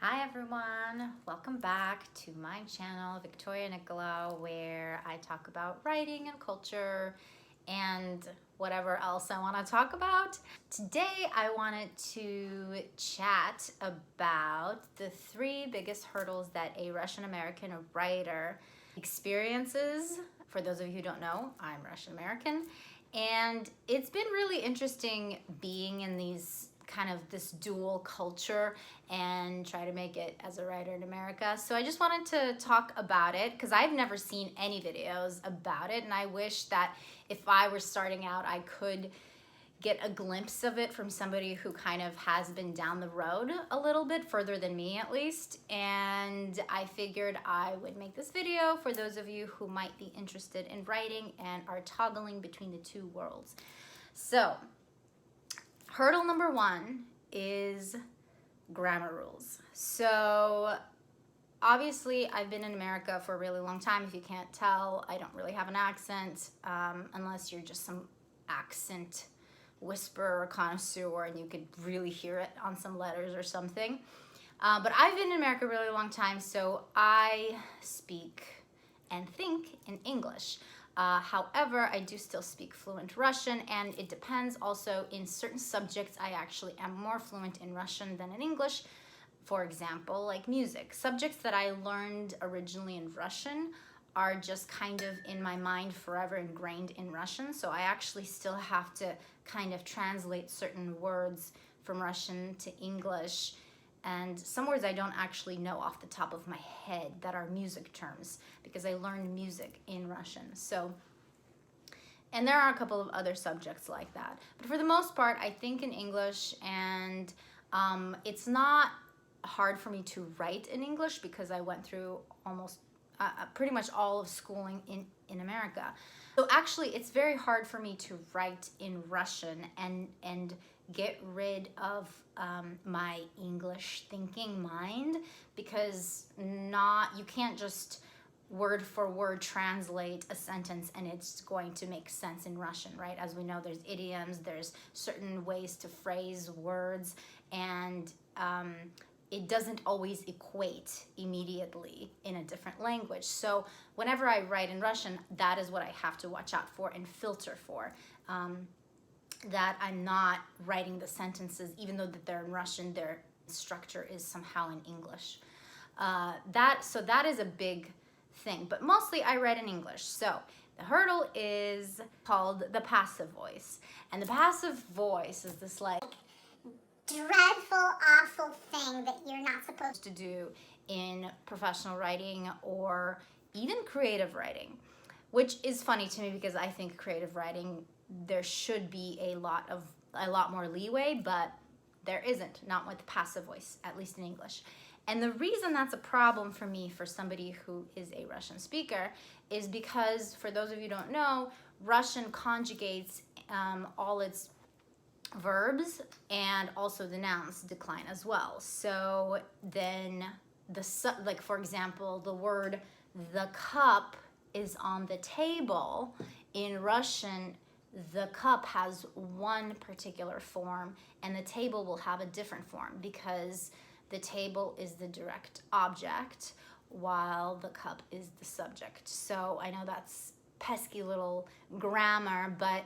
Hi everyone, welcome back to my channel, Victoria Nicolau, where I talk about writing and culture and whatever else I want to talk about. Today I wanted to chat about the three biggest hurdles that a Russian American writer experiences. For those of you who don't know, I'm Russian American, and it's been really interesting being in this dual culture and try to make it as a writer in America. So I just wanted to talk about it because I've never seen any videos about it, and I wish that if I were starting out I could get a glimpse of it from somebody who kind of has been down the road a little bit further than me at least. And I figured I would make this video for those of you who might be interested in writing and are toggling between the two worlds. So hurdle number one is grammar rules. So obviously I've been in America for a really long time. If you can't tell, I don't really have an accent unless you're just some accent whisperer or connoisseur and you could really hear it on some letters or something. But I've been in America a really long time, so I speak and think in English. However, I do still speak fluent Russian, and it depends also. In certain subjects I actually am more fluent in Russian than in English. For example, like music. Subjects that I learned originally in Russian are just kind of in my mind forever ingrained in Russian, so I actually still have to kind of translate certain words from Russian to English, and some words I don't actually know off the top of my head that are music terms because I learned music in Russian. So, and there are a couple of other subjects like that, but for the most part I think in English, and it's not hard for me to write in English because I went through almost pretty much all of schooling in America. So actually it's very hard for me to write in Russian and get rid of my English thinking mind, because you can't just word for word translate a sentence and it's going to make sense in Russian, right? As we know, there's idioms, there's certain ways to phrase words, and it doesn't always equate immediately in a different language. So whenever I write in Russian, that is what I have to watch out for and filter for. That I'm not writing the sentences, even though that they're in Russian, their structure is somehow in English. So that is a big thing, but mostly I write in English. So the hurdle is called the passive voice. And the passive voice is this like dreadful, awful thing that you're not supposed to do in professional writing or even creative writing, which is funny to me because I think creative writing, there should be a lot more leeway, but there isn't, not with passive voice, at least in English. And the reason that's a problem for me, for somebody who is a Russian speaker, is because, for those of you who don't know, Russian conjugates all its verbs, and also the nouns decline as well. So then like for example, the word the cup is on the table. In Russian, the cup has one particular form and the table will have a different form because the table is the direct object while the cup is the subject. So I know that's pesky little grammar, but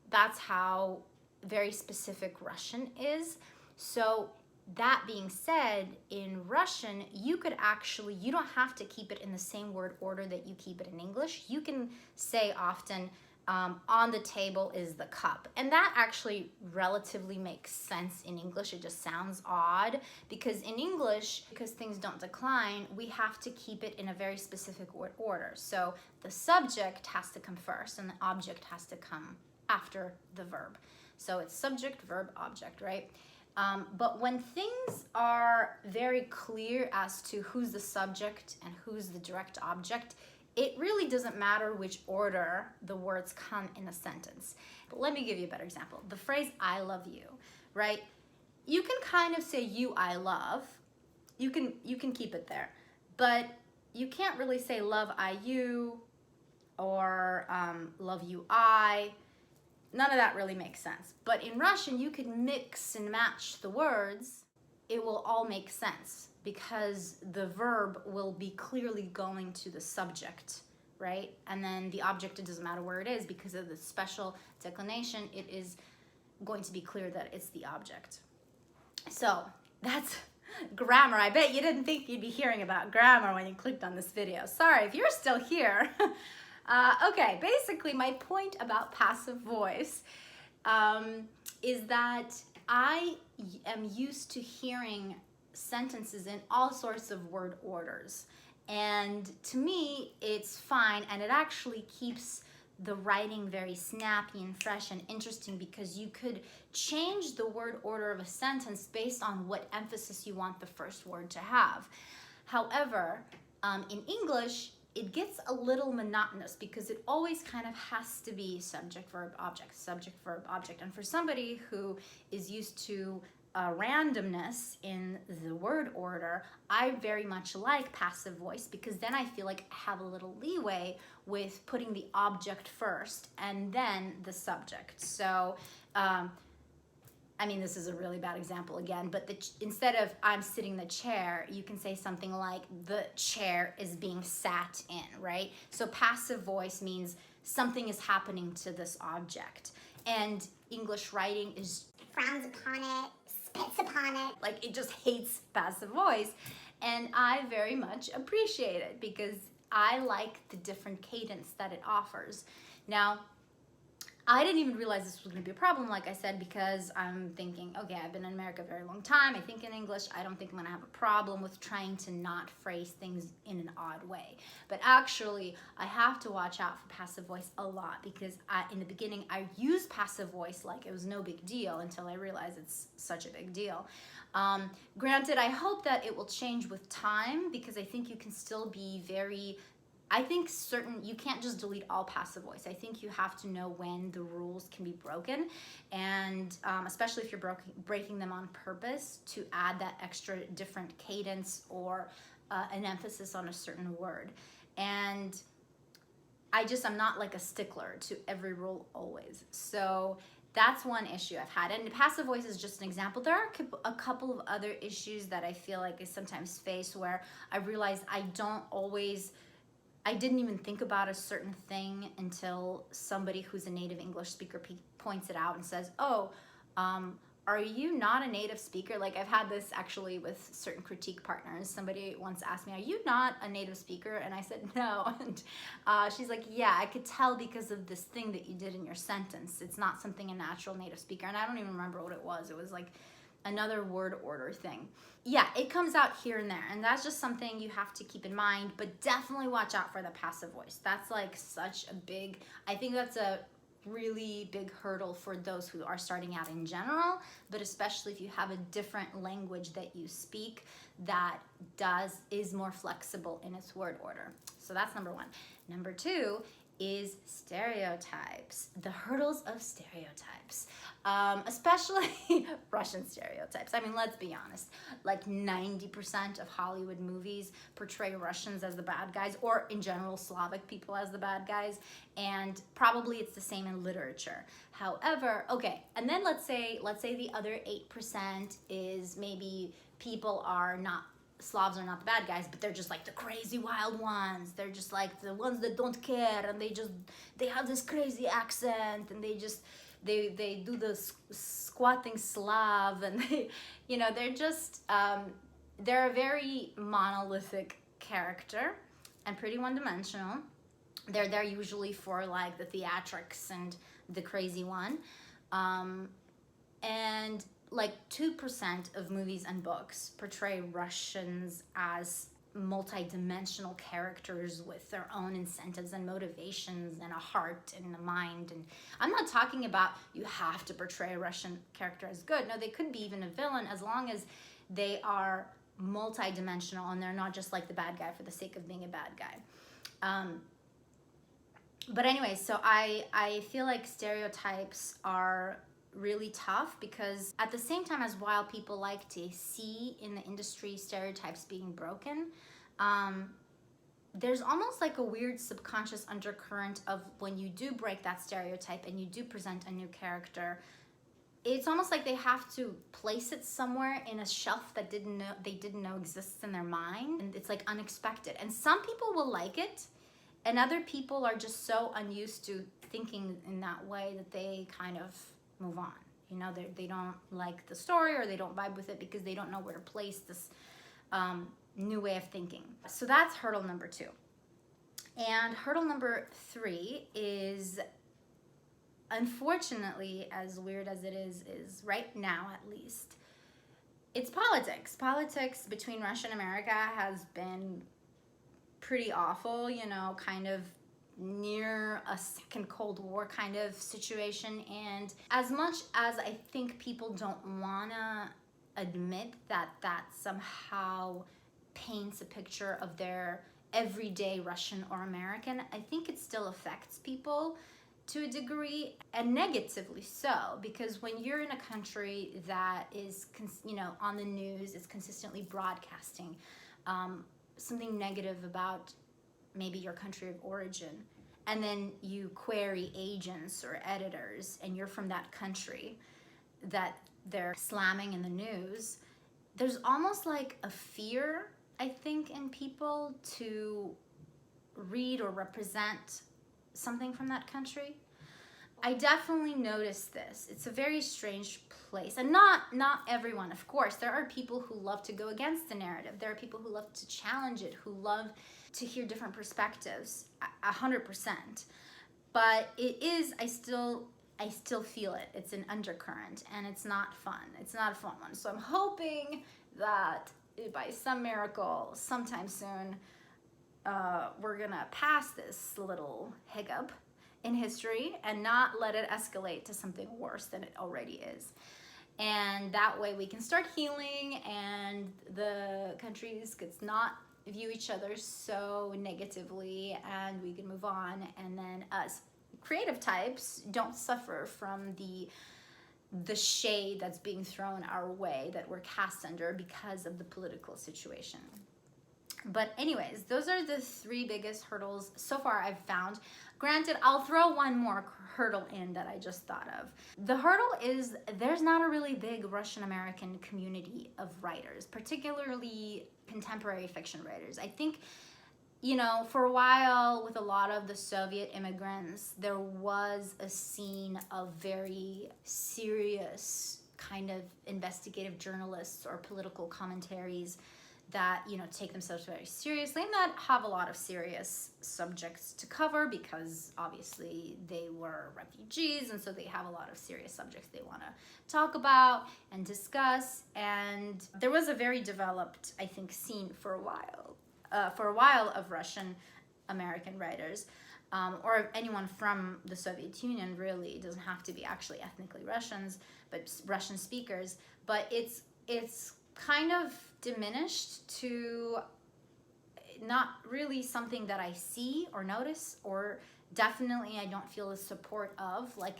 that's how very specific Russian is. So that being said, in Russian, you don't have to keep it in the same word order that you keep it in English. You can say often, on the table is the cup. And that actually relatively makes sense in English. It just sounds odd because in English, because things don't decline, we have to keep it in a very specific word order. So the subject has to come first and the object has to come after the verb. So it's subject, verb, object, right? But when things are very clear as to who's the subject and who's the direct object, it really doesn't matter which order the words come in a sentence. But let me give you a better example. The phrase I love you, right? You can kind of say you, I love. You can keep it there. But you can't really say love I you or love you I. None of that really makes sense. But in Russian, you could mix and match the words it will all make sense because the verb will be clearly going to the subject, right? And then the object, it doesn't matter where it is because of the special declination, it is going to be clear that it's the object. So that's grammar. I bet you didn't think you'd be hearing about grammar when you clicked on this video. Sorry if you're still here. Okay, basically my point about passive voice is that I am used to hearing sentences in all sorts of word orders. And to me, it's fine, and it actually keeps the writing very snappy and fresh and interesting because you could change the word order of a sentence based on what emphasis you want the first word to have. However, in English, it gets a little monotonous because it always kind of has to be subject, verb, object, subject, verb, object. And for somebody who is used to randomness in the word order, I very much like passive voice because then I feel like I have a little leeway with putting the object first and then the subject. So, I mean, this is a really bad example again, but instead of I'm sitting in the chair, you can say something like the chair is being sat in, right? So passive voice means something is happening to this object. And English writing is Frowns upon it, spits upon it. like it just hates passive voice. And I very much appreciate it because I like the different cadence that it offers. Now, I didn't even realize this was going to be a problem, like I said, because I'm thinking, okay, I've been in America a very long time. I think in English, I don't think I'm going to have a problem with trying to not phrase things in an odd way. But actually, I have to watch out for passive voice a lot because in the beginning, I used passive voice like it was no big deal until I realized it's such a big deal. Granted, I hope that it will change with time because I think you can still be very... you can't just delete all passive voice. I think you have to know when the rules can be broken, and especially if you're breaking them on purpose to add that extra different cadence or an emphasis on a certain word. And I'm not like a stickler to every rule always. So that's one issue I've had. And passive voice is just an example. There are a couple of other issues that I feel like I sometimes face where I realize I didn't even think about a certain thing until somebody who's a native English speaker points it out and says, oh, are you not a native speaker? Like I've had this actually with certain critique partners. Somebody once asked me, are you not a native speaker? And I said, no. And she's like, yeah, I could tell because of this thing that you did in your sentence. It's not something a natural native speaker. And I don't even remember what it was. It was like another word order thing. Yeah, it comes out here and there, and that's just something you have to keep in mind, but definitely watch out for the passive voice. That's like such a big, I think that's a really big hurdle for those who are starting out in general, but especially if you have a different language that you speak that is more flexible in its word order. So that's number one. Number two is stereotypes, the hurdles of stereotypes, especially Russian stereotypes. I mean, let's be honest, like 90% of Hollywood movies portray Russians as the bad guys, or in general Slavic people as the bad guys, and probably it's the same in literature. However, okay, and then let's say the other 8% is maybe Slavs are not the bad guys, but they're just like the crazy wild ones. They're just like the ones that don't care, and they have this crazy accent, and they do the squatting Slav, and they're a very monolithic character and pretty one-dimensional. They're there usually for like the theatrics and the crazy one, and like 2% of movies and books portray Russians as multi-dimensional characters with their own incentives and motivations and a heart and a mind. And I'm not talking about you have to portray a Russian character as good. No, they could be even a villain as long as they are multi-dimensional and they're not just like the bad guy for the sake of being a bad guy. But anyway, so I feel like stereotypes are really tough because at the same time as while people like to see in the industry stereotypes being broken, there's almost like a weird subconscious undercurrent of when you do break that stereotype and you do present a new character, it's almost like they have to place it somewhere in a shelf that they didn't know exists in their mind, and it's like unexpected. And some people will like it, and other people are just so unused to thinking in that way that they kind of move on. You know, they don't like the story, or they don't vibe with it because they don't know where to place this new way of thinking. So that's hurdle number 2. And hurdle number 3 is, unfortunately, as weird as it is right now at least, it's politics. Politics between Russia and America has been pretty awful, you know, kind of near a second Cold War kind of situation. And as much as I think people don't wanna admit that that somehow paints a picture of their everyday Russian or American, I think it still affects people to a degree, and negatively so, because when you're in a country that is, you know, on the news, is consistently broadcasting something negative about maybe your country of origin, and then you query agents or editors and you're from that country that they're slamming in the news, there's almost like a fear, I think, in people to read or represent something from that country. I definitely noticed this. It's a very strange place, and not everyone, of course. There are people who love to go against the narrative. There are people who love to challenge it, who love to hear different perspectives, 100%. But it is, I still feel it. It's an undercurrent, and it's not fun. It's not a fun one. So I'm hoping that by some miracle, sometime soon, we're gonna pass this little hiccup in history and not let it escalate to something worse than it already is. And that way we can start healing, and the countries could not view each other so negatively, and we can move on. And then us creative types don't suffer from the shade that's being thrown our way, that we're cast under because of the political situation. But anyways, those are the 3 biggest hurdles so far I've found. Granted, I'll throw one more hurdle in that I just thought of. The hurdle is there's not a really big Russian-American community of writers, particularly contemporary fiction writers. I think, you know, for a while with a lot of the Soviet immigrants, there was a scene of very serious kind of investigative journalists or political commentaries that, you know, take themselves very seriously and that have a lot of serious subjects to cover, because obviously they were refugees, and so they have a lot of serious subjects they want to talk about and discuss. And there was a very developed, I think, scene for a while of Russian American writers, or anyone from the Soviet Union. Really, it doesn't have to be actually ethnically Russians, but Russian speakers. But it's kind of diminished to not really something that I see or notice, or definitely I don't feel the support of. Like,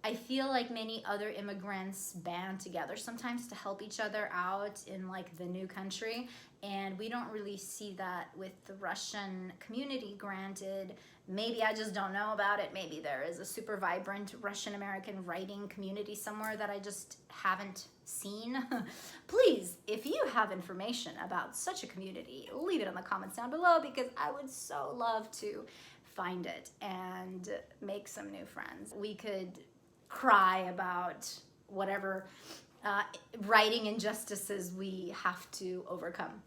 I feel like many other immigrants band together sometimes to help each other out in like the new country, and we don't really see that with the Russian community. Granted, maybe I just don't know about it. Maybe there is a super vibrant Russian American writing community somewhere that I just haven't seen. Please, if you have information about such a community, leave it in the comments down below, because I would so love to find it and make some new friends. We could cry about whatever writing injustices we have to overcome.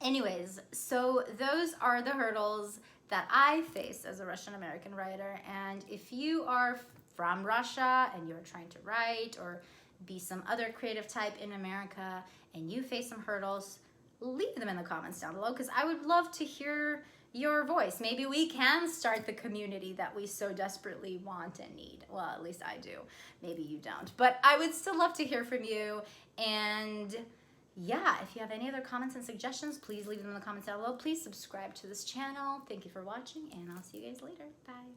Anyways, so those are the hurdles that I face as a Russian American writer. And if you are from Russia and you're trying to write or be some other creative type in America and you face some hurdles, leave them in the comments down below, because I would love to hear your voice. Maybe we can start the community that we so desperately want and need. Well, at least I do. Maybe you don't. But I would still love to hear from you. And yeah, if you have any other comments and suggestions, please leave them in the comments down below. Please subscribe to this channel. Thank you for watching, and I'll see you guys later. Bye.